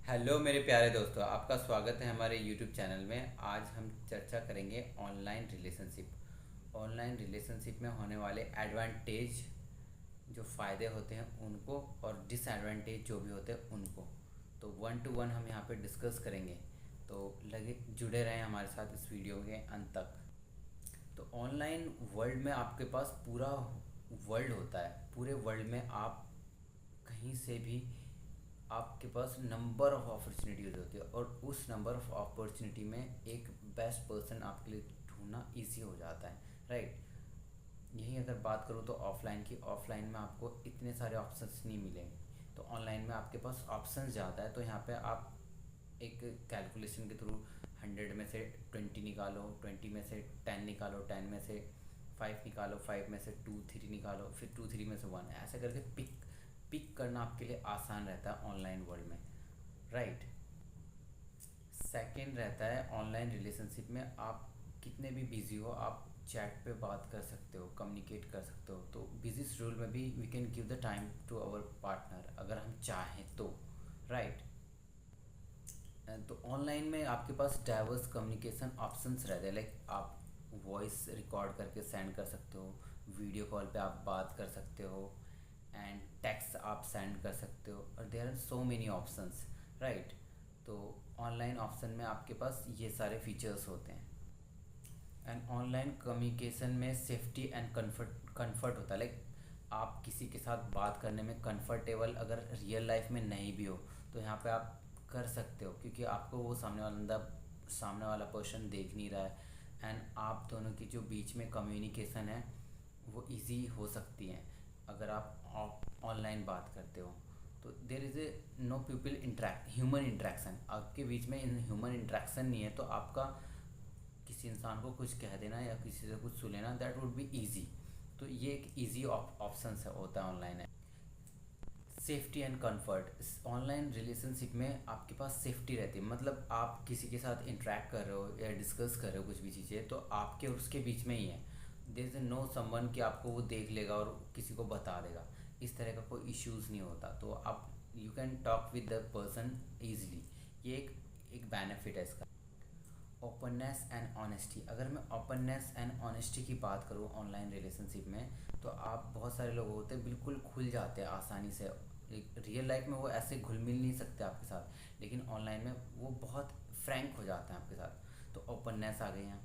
Hello मेरे प्यारे दोस्तों, आपका स्वागत है हमारे यूट्यूब चैनल में। आज हम चर्चा करेंगे ऑनलाइन रिलेशनशिप। ऑनलाइन रिलेशनशिप में होने वाले एडवांटेज, जो फ़ायदे होते हैं उनको, और डिसएडवांटेज जो भी होते हैं उनको। तो वन टू वन हम यहाँ पे डिस्कस करेंगे। तो लगे जुड़े रहें हमारे साथ इस वीडियो के अंत तक। तो ऑनलाइन वर्ल्ड में आपके पास पूरा वर्ल्ड होता है। पूरे वर्ल्ड में आप कहीं से भी, आपके पास नंबर ऑफ अपॉर्चुनिटीज़ होती है, और उस नंबर ऑफ अपॉर्चुनिटी में एक बेस्ट पर्सन आपके लिए ढूंढना इजी हो जाता है, राइट। यही अगर बात करूँ तो ऑफ़लाइन की, ऑफ़लाइन में आपको इतने सारे ऑप्शंस नहीं मिलेंगे। तो ऑनलाइन में आपके पास ऑप्शंस ज़्यादा है। तो यहाँ पे आप एक कैलकुलेशन के थ्रू 100 में से 20 निकालो, 20 में से 10 निकालो, 10 में से 5 निकालो, 5 में से 2 3 निकालो, फिर 2 3 में से 1, ऐसे करके पिक पिक करना आपके लिए आसान रहता है ऑनलाइन वर्ल्ड में, राइट। सेकंड रहता है ऑनलाइन रिलेशनशिप में, आप कितने भी बिजी हो आप चैट पे बात कर सकते हो, कम्युनिकेट कर सकते हो। तो बिजी शेड्यूल में भी we can give the time to our partner अगर हम चाहें तो, राइट। तो ऑनलाइन में आपके पास डाइवर्स कम्युनिकेशन ऑप्शंस रहते हैं। लाइक आप वॉइस रिकॉर्ड करके सेंड कर सकते हो, वीडियो कॉल पे आप बात कर सकते हो, एंड टेक्स्ट आप सेंड कर सकते हो, और there are so many options, right. तो ऑनलाइन ऑप्शन में आपके पास ये सारे फीचर्स होते हैं। एंड ऑनलाइन कम्युनिकेशन में सेफ्टी एंड कंफर्ट होता है। लाइक आप किसी के साथ बात करने में कंफर्टेबल अगर रियल लाइफ में नहीं भी हो, तो यहाँ पे आप कर सकते हो, क्योंकि आपको वो सामने वाला पर्सन देख नहीं रहा है। एंड आप दोनों की जो बीच में कम्युनिकेशन है वो इजी हो सकती है अगर आप ऑनलाइन बात करते हो। तो there is a know people interact human interaction, आपके बीच में इन ह्यूमन इंटरेक्शन नहीं है। तो आपका किसी इंसान को कुछ कह देना या किसी से कुछ सुन लेना, दैट वुड बी इजी। तो ये एक इजी ऑप्शन है, होता है ऑनलाइन है। Safety and comfort, online relationship में आपके पास सेफ्टी रहती है। मतलब आप किसी के साथ इंटरेक्ट कर रहे हो या डिस्कस कर रहे हो कुछ भी चीज़ें, तो आपके और उसके बीच में ही है। देयर इज़ नो समवन कि आपको वो देख लेगा और किसी को बता देगा, इस तरह का कोई इश्यूज़ नहीं होता। तो आप you can talk with the person easily. ये एक बेनिफिट है इसका। ओपननेस एंड ऑनेस्टी, अगर मैं ओपननेस एंड ऑनेस्टी की बात करूँ ऑनलाइन रिलेशनशिप में, तो आप बहुत सारे लोग होते हैं बिल्कुल खुल जाते हैं आसानी से। रियल लाइफ में वो ऐसे घुल मिल नहीं सकते आपके साथ, लेकिन ऑनलाइन में वो बहुत फ्रैंक हो जाते हैं आपके साथ। तो ओपननेस आ गई हैं,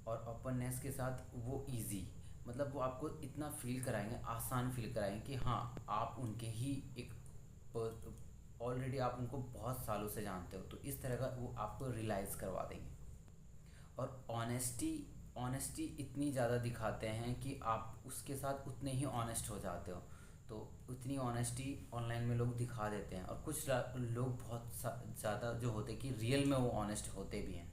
और ओपननेस के साथ वो इजी, मतलब वो आपको इतना फील कराएंगे, आसान फील कराएंगे कि हाँ आप उनके ही एक ऑलरेडी आप उनको बहुत सालों से जानते हो। तो इस तरह का वो आपको रियलाइज़ करवा देंगे। और ऑनेस्टी इतनी ज़्यादा दिखाते हैं कि आप उसके साथ उतने ही ऑनेस्ट हो जाते हो। तो उतनी ऑनेस्टी ऑनलाइन में लोग दिखा देते हैं, और कुछ लोग बहुत ज़्यादा जो होते हैं कि रियल में वो ऑनेस्ट होते भी हैं।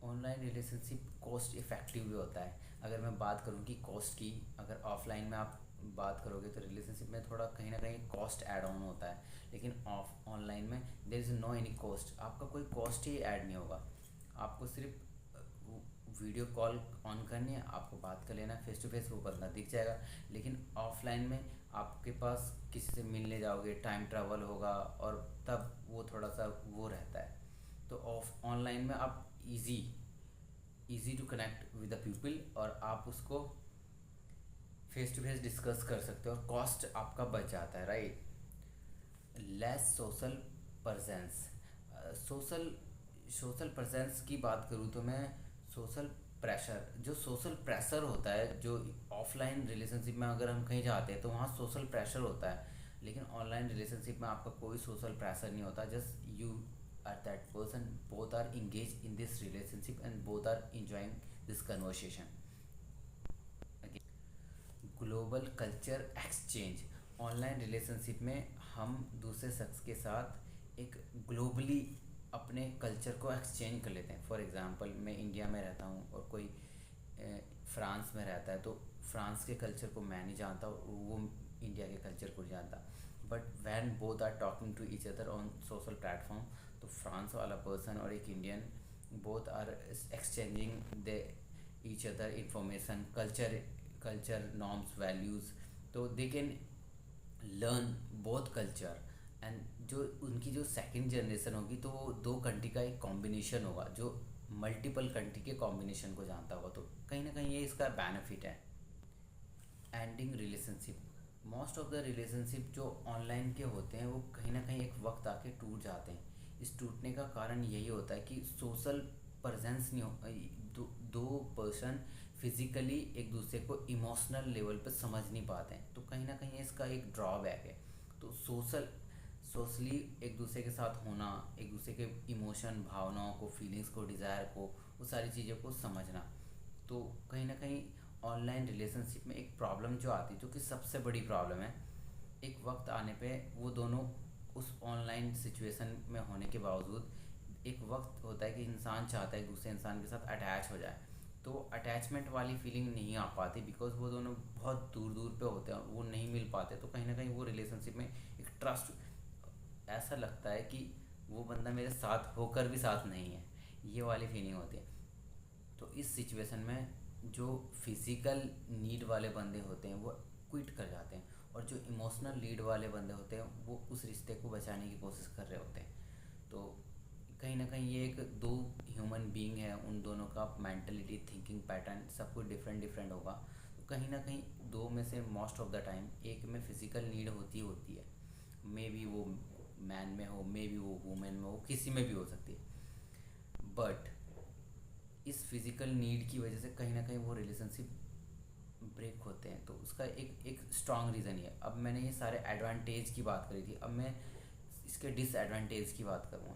ऑनलाइन रिलेशनशिप कॉस्ट इफ़ेक्टिव भी होता है। अगर मैं बात करूँ कि कॉस्ट की, अगर ऑफलाइन में आप बात करोगे तो रिलेशनशिप में थोड़ा कहीं ना कहीं कॉस्ट ऐड ऑन होता है, लेकिन ऑनलाइन में there is no any cost, आपका कोई कॉस्ट ही ऐड नहीं होगा। आपको सिर्फ वीडियो कॉल ऑन करनी है, आपको बात कर लेना, फेस टू फेस वो बंदा दिख जाएगा। लेकिन ऑफलाइन में आपके पास किसी से मिलने जाओगे, टाइम ट्रैवल होगा, और तब वो थोड़ा सा वो रहता है। तो ऑफ ऑनलाइन में आप easy to connect with the people, और आप उसको फेस टू फेस डिस्कस कर सकते हो, और कॉस्ट आपका बच जाता है, right. Less social presence, social social presence की बात करूँ तो मैं सोशल सोशल प्रेशर होता है, जो ऑफलाइन रिलेशनशिप में अगर हम कहीं जाते हैं तो वहाँ सोशल प्रेशर होता है। लेकिन ऑनलाइन रिलेशनशिप में आपका कोई सोशल प्रेशर नहीं होता, just you are that person, both are engage in this relationship and both are enjoying this conversation. Global culture exchange, online relationship में हम दूसरे शख्स के साथ एक ग्लोबली अपने कल्चर को एक्सचेंज कर लेते हैं। फॉर एग्ज़ाम्पल मैं इंडिया में रहता हूँ और कोई फ्रांस में रहता है, तो फ्रांस के कल्चर को मैं नहीं जानता और वो इंडिया के कल्चर को नहीं जानता। But when both are talking to each other on social platform, तो फ्रांस वाला पर्सन और एक Indian both are exchanging the each other information, culture norms values. तो they can learn both culture, and जो उनकी जो सेकंड जनरेशन होगी तो वो दो कंट्री का एक कॉम्बिनेशन होगा जो मल्टीपल कंट्री के कॉम्बिनेशन को जानता होगा, तो कहीं ना कहीं ये इसका बेनिफिट है। Ending relationship, most of the relationship जो ऑनलाइन के होते हैं वो कहीं ना कहीं एक वक्त आके टूट जाते हैं। इस टूटने का कारण यही होता है कि सोशल प्रेजेंस नहीं हो, दो पर्सन फिजिकली एक दूसरे को इमोशनल लेवल पे समझ नहीं पाते हैं, तो कहीं ना कहीं इसका एक ड्रॉबैक है। तो सोशली एक दूसरे के साथ होना, एक दूसरे के इमोशन, भावनाओं को, फीलिंग्स को, डिज़ायर को, वो सारी चीज़ों को समझना, तो कहीं ना कहीं ऑनलाइन रिलेशनशिप में एक प्रॉब्लम जो आती है, जो कि सबसे बड़ी प्रॉब्लम है, एक वक्त आने पे वो दोनों उस ऑनलाइन सिचुएशन में होने के बावजूद एक वक्त होता है कि इंसान चाहता है एक दूसरे इंसान के साथ अटैच हो जाए, तो अटैचमेंट वाली फीलिंग नहीं आ पाती बिकॉज वो दोनों बहुत दूर दूर पे होते हैं, वो नहीं मिल पाते, तो कहीं ना कहीं वो रिलेशनशिप में एक ट्रस्ट, ऐसा लगता है कि वो बंदा मेरे साथ होकर भी साथ नहीं है, ये वाली फीलिंग होती है। तो इस सिचुएशन में जो फिज़िकल नीड वाले बंदे होते हैं वो क्विट कर जाते हैं, और जो इमोशनल नीड वाले बंदे होते हैं वो उस रिश्ते को बचाने की कोशिश कर रहे होते हैं। तो कहीं ना कहीं ये एक दो ह्यूमन बीइंग है, उन दोनों का मेंटलिटी, थिंकिंग पैटर्न सब कुछ डिफरेंट डिफरेंट होगा, तो कहीं ना कहीं दो में से मोस्ट ऑफ द टाइम एक में फ़िज़िकल नीड होती है, मे बी वो मैन में हो, मे बी वो वुमेन में हो, किसी में भी हो सकती है, बट इस फिज़िकल नीड की वजह से कहीं ना कहीं वो रिलेशनशिप ब्रेक होते हैं, तो उसका एक एक स्ट्रॉन्ग रीज़न ही है। अब मैंने ये सारे एडवांटेज की बात करी थी, अब मैं इसके डिसएडवांटेज की बात करूँगा।